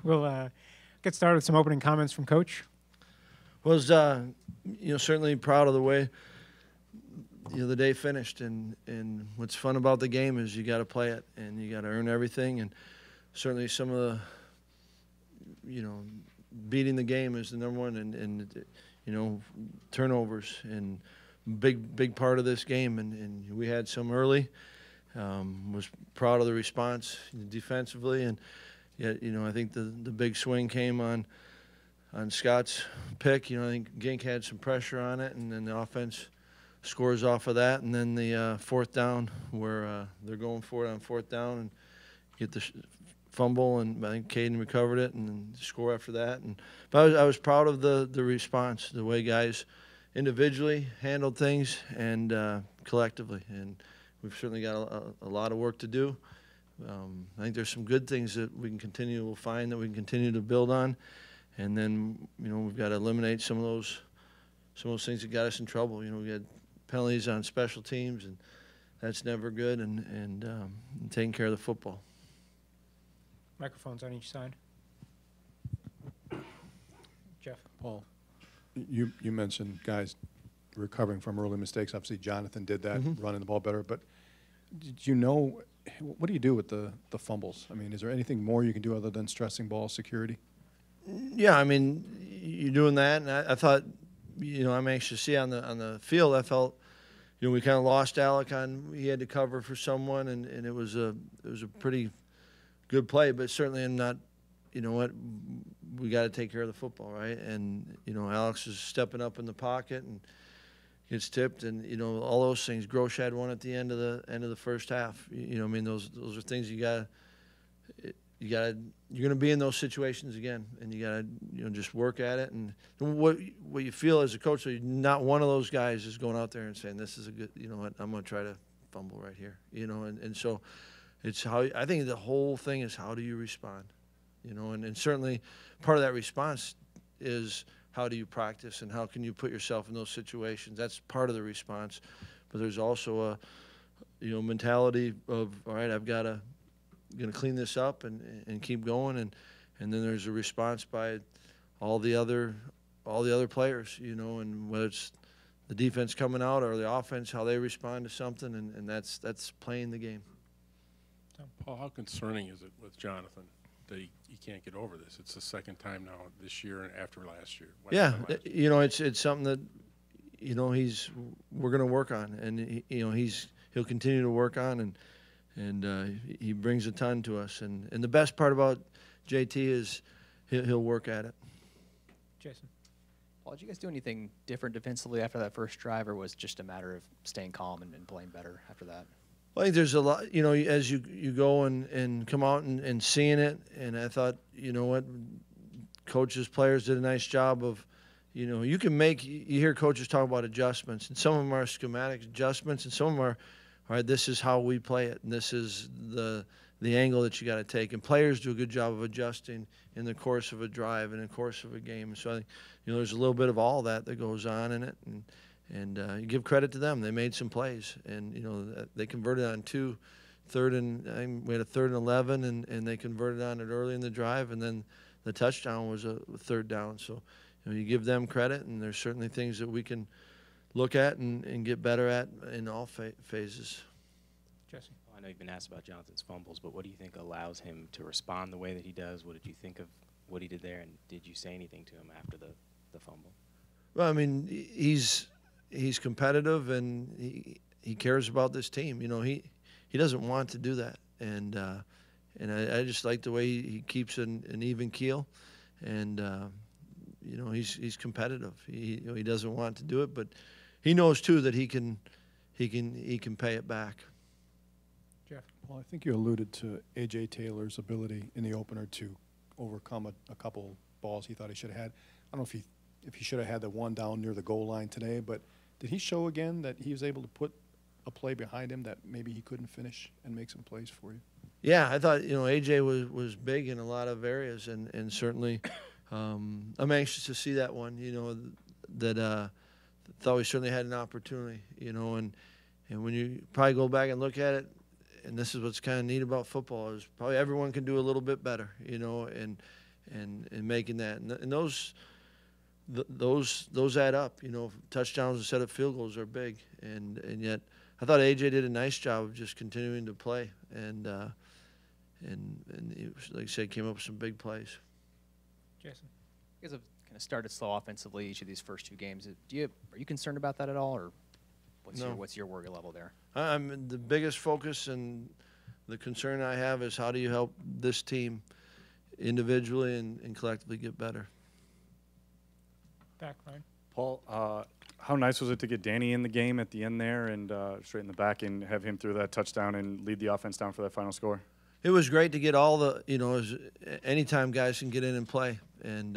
We'll get started with some opening comments from Coach. Was certainly proud of the way the day finished, and what's fun about the game is you got to play it and you got to earn everything, and certainly some of the beating the game is the number one, and turnovers and big part of this game, and we had some early. Was proud of the response defensively, and yet I think the big swing came on Scott's pick. I think Gink had some pressure on it, and then the offense scores off of that, and then the fourth down where they're going for it on fourth down and get the fumble, and I think Caden recovered it and then score after that. But I was proud of the response, the way guys individually handled things and collectively, and we've certainly got a lot of work to do. I think there's some good things that we'll find that we can continue to build on, and then we've got to eliminate some of those things that got us in trouble. We had penalties on special teams, and that's never good, and taking care of the football. Microphones on each side. Jeff. Paul, you mentioned guys recovering from early mistakes. Obviously, Jonathan did that, running the ball better. But what do you do with the fumbles? I mean, is there anything more you can do other than stressing ball security? Yeah, I mean, you're doing that, and I thought, I'm anxious to see on the field. I felt, we kind of lost Alec on. He had to cover for someone, and it was a pretty good play, but certainly I'm not. We got to take care of the football, right? And Alex is stepping up in the pocket and gets tipped, and all those things. Grosh had one at the end of the first half. Those are things you're going to be in those situations again, and you got to just work at it. And what you feel as a coach, so not one of those guys is going out there and saying, this is a good, I'm going to try to fumble right here, and so it's how I think the whole thing is, how do you respond, and certainly part of that response is, how do you practice and how can you put yourself in those situations? That's part of the response, but there's also a mentality of, all right, I've got to clean this up and keep going, and then there's a response by all the other players, and whether it's the defense coming out or the offense, how they respond to something, and that's playing the game. Paul, how concerning is it with Jonathan that he can't get over this? It's the second time now this year and after last year. Yeah, it's something that we're going to work on, and he'll continue to work on, and he brings a ton to us. And the best part about JT is he'll work at it. Jason. Paul, did you guys do anything different defensively after that first drive, or was it just a matter of staying calm and playing better after that? Well, I think there's a lot, as you go and come out and seeing it, and I thought, coaches, players did a nice job of, you hear coaches talk about adjustments, and some of them are schematic adjustments, and some of them are, all right, this is how we play it, and this is the angle that you got to take. And players do a good job of adjusting in the course of a drive and in the course of a game. So I think, there's a little bit of all that goes on in it, and you give credit to them. They made some plays, and they converted on we had a 3rd and 11, and they converted on it early in the drive, and then the touchdown was a 3rd down. So you give them credit, and there's certainly things that we can look at and get better at in all phases. Jesse. I know you've been asked about Jonathan's fumbles, but what do you think allows him to respond the way that he does? What did you think of what he did there, and did you say anything to him after the fumble? Well, I mean, he's competitive, and he cares about this team. He doesn't want to do that, and I just like the way he keeps an even keel, and he's competitive. He doesn't want to do it, but he knows too that he can pay it back. Jeff. Well, I think you alluded to A.J. Taylor's ability in the opener to overcome a couple balls he thought he should have had. I don't know if he should have had the one down near the goal line today, but did he show again that he was able to put a play behind him that maybe he couldn't finish and make some plays for you? Yeah, I thought A.J. was big in a lot of areas, and certainly I'm anxious to see that one. That thought we certainly had an opportunity. And when you probably go back and look at it, and this is what's kind of neat about football is probably everyone can do a little bit better, you know, and making that, and those add up, you know. Touchdowns instead of field goals are big, and yet I thought AJ did a nice job of just continuing to play, and he was, like I said, came up with some big plays. Jason. You guys have kind of started slow offensively each of these first 2 games. Are you concerned about that at all, or No. what's your worry level there? I'm the biggest focus and the concern I have is how do you help this team individually and collectively get better. Back, Ryan. Paul, how nice was it to get Danny in the game at the end there and straight in the back and have him through that touchdown and lead the offense down for that final score? It was great to get all the, you know, anytime guys can get in and play. And,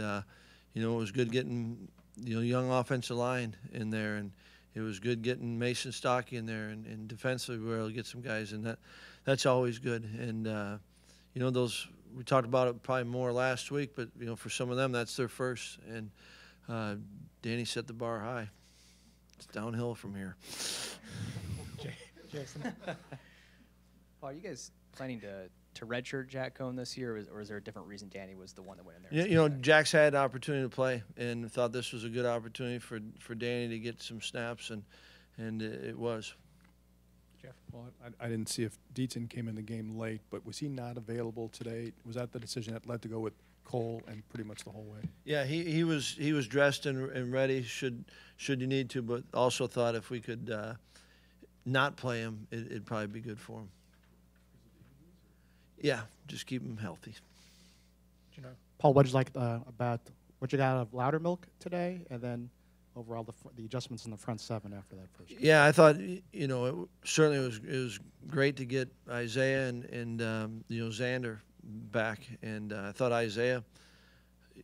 you know, it was good getting, you know, young offensive line in there. And it was good getting Mason Stockey in there. And defensively, we were able to get some guys in. That's always good. And, you know, we talked about it probably more last week, but, you know, for some of them, that's their first. And Danny set the bar high. It's downhill from here. Jason. Paul, are you guys planning to redshirt Jack Cohn this year, or is there a different reason Danny was the one that went in there? Yeah, you know, Jack's had an opportunity to play, and thought this was a good opportunity for Danny to get some snaps, and it was. Jeff. Well, I didn't see if Deaton came in the game late, but was he not available today? Was that the decision that led to go with Cole and pretty much the whole way? Yeah, he was dressed and ready should you need to, but also thought if we could not play him, it'd probably be good for him. Yeah, just keep him healthy. You know. Paul, what did you like about what you got out of Loudermilk today, and then overall the adjustments in the front 7 after that first game? Yeah, I thought, you know, it was great to get Isaiah and you know, Xander back, and I thought Isaiah,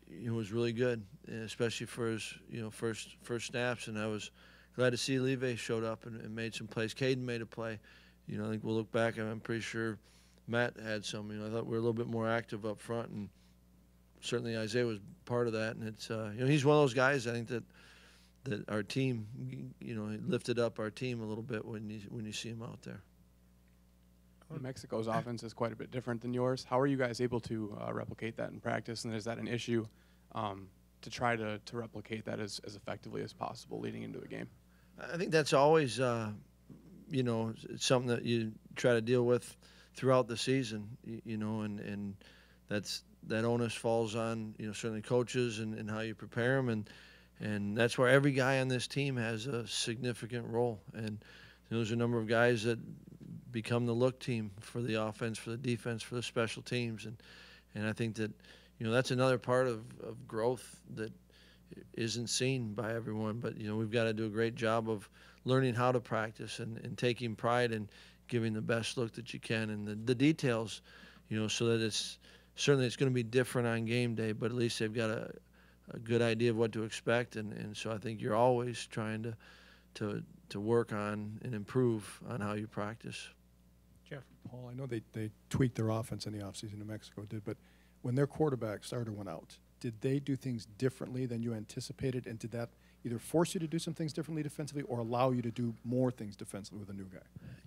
you know, was really good, especially for his, you know, first snaps, and I was glad to see Leve showed up and made some plays. Caden made a play. You know, I think we'll look back, and I'm pretty sure Matt had some. You know, I thought we were a little bit more active up front, and certainly Isaiah was part of that. And it's, you know, he's one of those guys, I think, that our team, you know, lifted up our team a little bit when you see him out there. Mexico's offense is quite a bit different than yours. How are you guys able to replicate that in practice, and is that an issue to try to replicate that as effectively as possible leading into a game? I think that's always, you know, it's something that you try to deal with throughout the season, you know, and that onus falls on, you know, certainly coaches and how you prepare them, and that's where every guy on this team has a significant role. And there's a number of guys that become the look team for the offense, for the defense, for the special teams, and I think that, you know, that's another part of growth that isn't seen by everyone. But, you know, we've got to do a great job of learning how to practice and taking pride in giving the best look that you can, and the details, you know, so that it's going to be different on game day, but at least they've got a good idea of what to expect, and so I think you're always trying to work on and improve on how you practice. Jeff. Paul, I know they tweaked their offense in the offseason, New Mexico did, but when their quarterback starter went out, did they do things differently than you anticipated, and did that either force you to do some things differently defensively or allow you to do more things defensively with a new guy?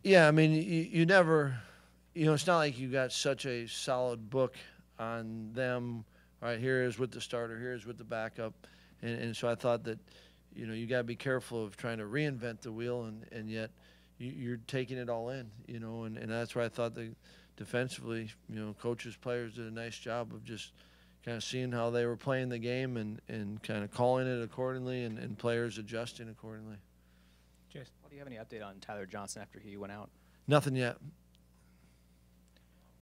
Yeah, I mean, you never, you know, it's not like you got such a solid book on them. All right, here is with the starter, here is with the backup, and so I thought that, you know, you got to be careful of trying to reinvent the wheel, and yet you're taking it all in, you know, and that's why I thought that defensively, you know, coaches, players did a nice job of just kind of seeing how they were playing the game and kind of calling it accordingly, and players adjusting accordingly. Jason. Well, do you have any update on Tyler Johnson after he went out? Nothing yet.